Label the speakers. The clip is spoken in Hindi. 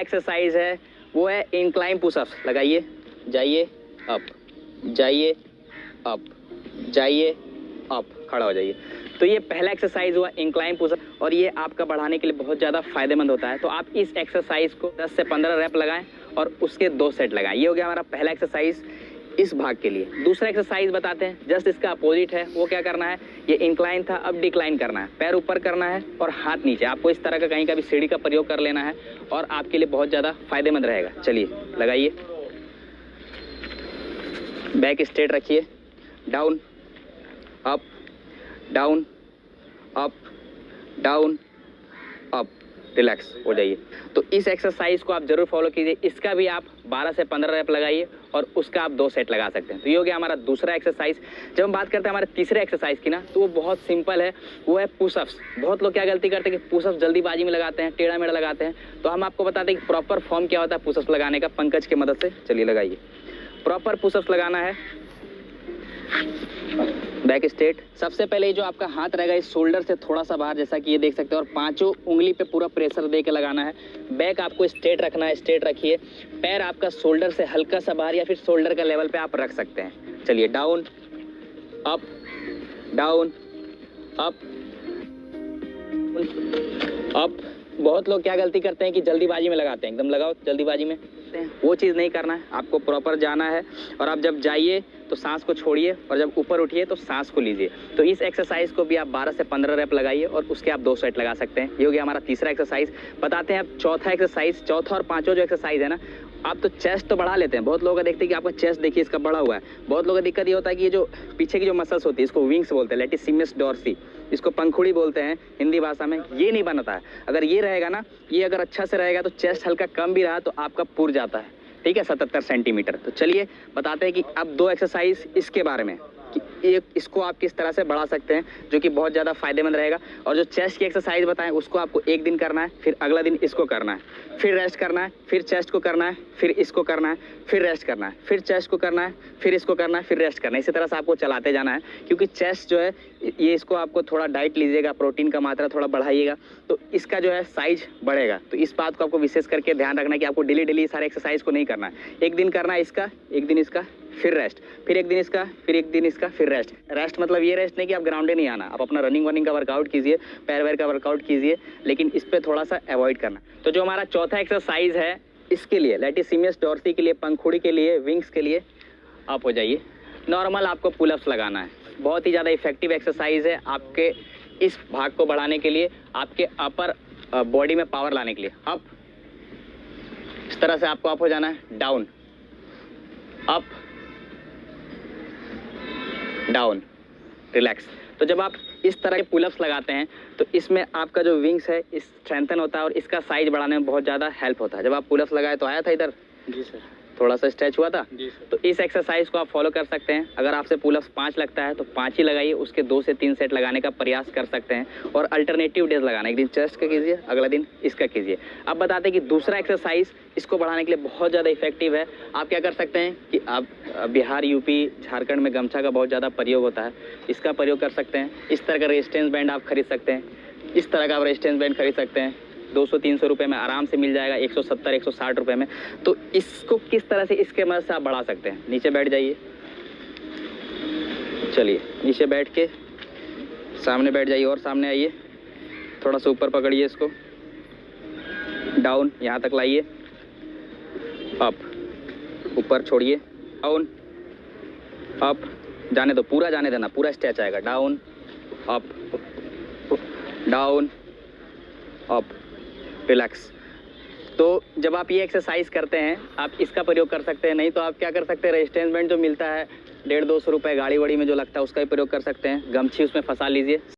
Speaker 1: एक्सरसाइज है वो है इंक्लाइन पुशअप्स। लगाइए, जाइए अप, जाइए अप, जाइए अप, खड़ा हो जाइए। तो ये पहला एक्सरसाइज हुआ इंक्लाइन पुशअप और ये आपका बढ़ाने के लिए बहुत ज़्यादा फायदेमंद होता है। तो आप इस एक्सरसाइज को 10 से 15 रैप लगाएं और उसके 2 सेट लगाएं। ये हो गया हमारा पहला एक्सरसाइज इस भाग के लिए। दूसरा एक्सरसाइज बताते हैं, जस्ट इसका अपोजिट है। वो क्या करना है, ये इंक्लाइन था, अब डिक्लाइन करना है। पैर ऊपर करना है और हाथ नीचे। आपको इस तरह का कहीं का भी सीढ़ी का प्रयोग कर लेना है और आपके लिए बहुत ज़्यादा फायदेमंद रहेगा। चलिए लगाइए, बैक स्ट्रेट रखिए, down up, down up, down up, relax हो जाइए। तो इस एक्सरसाइज को आप जरूर फॉलो कीजिए। इसका भी आप 12 से 15 रैप लगाइए और उसका आप 2 सेट लगा सकते हैं। तो ये हो गया हमारा दूसरा एक्सरसाइज। जब हम बात करते हैं हमारे तीसरे एक्सरसाइज की ना, तो वो बहुत सिंपल है, वो है पुशअप्स। बहुत लोग क्या गलती करते हैं कि पुशअप्स जल्दीबाजी में लगाते हैं, टेढ़ा मेढ़ा लगाते हैं। तो हम आपको बताते हैं कि प्रॉपर फॉर्म क्या होता है पुशअप्स लगाने का, पंकज की मदद से। चलिए लगाइए, प्रॉपर पुशअप्स लगाना है। Back straight. सबसे पहले जो आपका हाथ रहेगा इस शोल्डर से थोड़ा सा बाहर, जैसा कि ये देख सकते हैं, और 5 उंगली पे पूरा प्रेशर दे के लगाना है। बैक आपको स्ट्रेट रखना है, स्ट्रेट रखिए। पैर आपका शोल्डर से हल्का सा बाहर या फिर शोल्डर का लेवल पे आप रख सकते हैं। चलिए down up, down up, up. बहुत लोग क्या गलती करते हैं कि जल्दीबाजी में लगाते हैं, एकदम लगाओ जल्दीबाजी में, वो चीज़ नहीं करना है। आपको प्रॉपर जाना है और आप जब जाइए तो सांस को छोड़िए और जब ऊपर उठिए तो सांस को लीजिए। तो इस एक्सरसाइज को भी आप 12 से 15 रैप लगाइए और उसके आप 2 सेट लगा सकते हैं। ये हो गया हमारा तीसरा एक्सरसाइज। बताते हैं अब चौथा एक्सरसाइज। चौथा और पांचवा जो एक्सरसाइज है ना, आप तो चेस्ट तो बढ़ा लेते हैं। बहुत लोग देखते हैं कि आपका चेस्ट देखिए इसका बढ़ा हुआ है। बहुत लोगों का दिक्कत ये होता है कि ये जो पीछे की जो मसल्स होती है इसको विंग्स बोलते हैं, लैटिसिमस डॉर्सी, इसको पंखुड़ी बोलते हैं हिंदी भाषा में। ये नहीं बनता है। अगर ये रहेगा ना, ये अगर अच्छा से रहेगा तो चेस्ट हल्का कम भी रहा तो आपका पुर जाता है, ठीक है, 77 सेंटीमीटर। तो चलिए बताते हैं कि अब 2 एक्सरसाइज इसके बारे में कि एक इसको आप किस तरह से बढ़ा सकते हैं, जो कि बहुत ज़्यादा फायदेमंद रहेगा। और जो चेस्ट की एक्सरसाइज बताएं उसको आपको एक दिन करना है, फिर अगला दिन इसको करना है, फिर रेस्ट करना है, फिर चेस्ट को करना है, फिर इसको करना है, फिर रेस्ट करना है, फिर चेस्ट को करना है, फिर इसको करना है, फिर रेस्ट करना है। इसी तरह से आपको चलाते जाना है, क्योंकि चेस्ट जो है ये इसको आपको थोड़ा डाइट लीजिएगा, प्रोटीन का मात्रा थोड़ा बढ़ाइएगा तो इसका जो है साइज बढ़ेगा। तो इस बात को आपको विशेष करके ध्यान रखना है कि आपको डेली डेली सारे एक्सरसाइज को नहीं करना है। एक दिन करना है इसका, एक दिन इसका, फिर रेस्ट, फिर एक दिन इसका, फिर एक दिन इसका, फिर रेस्ट। रेस्ट मतलब ये रेस्ट नहीं कि आप ग्राउंडे नहीं आना, आप अपना रनिंग वनिंग का वर्कआउट कीजिए, पैर वैर का वर्कआउट कीजिए, लेकिन इस पे थोड़ा सा अवॉइड करना। तो जो हमारा चौथा एक्सरसाइज है इसके लिए, लैटिसिमस डॉर्सी के लिए, पंखुड़ी के लिए, विंग्स के लिए, आप हो जाइए। नॉर्मल आपको पुलअप्स लगाना है। बहुत ही ज़्यादा इफेक्टिव एक्सरसाइज है आपके इस भाग को बढ़ाने के लिए, आपके अपर बॉडी में पावर लाने के लिए। अप, इस तरह से आपको अप हो जाना है, डाउन अप, डाउन, रिलैक्स। तो जब आप इस तरह के पुलअप्स लगाते हैं तो इसमें आपका जो विंग्स है इस स्ट्रेंथन होता है और इसका साइज बढ़ाने में बहुत ज़्यादा हेल्प होता है। जब आप पुलअप्स लगाए तो आया था इधर?
Speaker 2: जी सर।
Speaker 1: थोड़ा सा स्ट्रेच हुआ था?
Speaker 2: जी सर।
Speaker 1: तो इस एक्सरसाइज को आप फॉलो कर सकते हैं। अगर आपसे पुलअप्स 5 लगता है तो 5 ही लगाइए, उसके 2 से 3 सेट लगाने का प्रयास कर सकते हैं। और अल्टरनेटिव डेज लगाना, एक दिन चेस्ट का कीजिए, अगला दिन इसका कीजिए। अब बताते हैं कि दूसरा एक्सरसाइज इसको बढ़ाने के लिए बहुत ज़्यादा इफेक्टिव है। आप क्या कर सकते हैं कि आप बिहार, यूपी, झारखंड में गमछा का बहुत ज़्यादा प्रयोग होता है, इसका प्रयोग कर सकते हैं। इस तरह का रेजिस्टेंस बैंड आप खरीद सकते हैं, इस तरह का आप रेजिस्टेंस बैंड खरीद सकते हैं। 200-300 रुपये में आराम से मिल जाएगा, 170-160 रुपये में। तो इसको किस तरह से इसके मदद से आप बढ़ा सकते हैं। नीचे बैठ जाइए, चलिए नीचे बैठ के सामने बैठ जाइए और सामने आइए, थोड़ा सा ऊपर पकड़िए इसको, डाउन यहाँ तक लाइए, अप, ऊपर छोड़िए, डाउन अप, जाने दो, पूरा जाने देना, पूरा स्ट्रेच आएगा, down up, down up, relax. तो जब आप ये एक्सरसाइज करते हैं आप इसका प्रयोग कर सकते हैं। नहीं तो आप क्या कर सकते हैं, रेजिस्टेंस बैंड जो मिलता है 150-200 रुपये गाड़ी वाड़ी में जो लगता है उसका ही प्रयोग कर सकते हैं। गमछी उसमें फंसा लीजिए।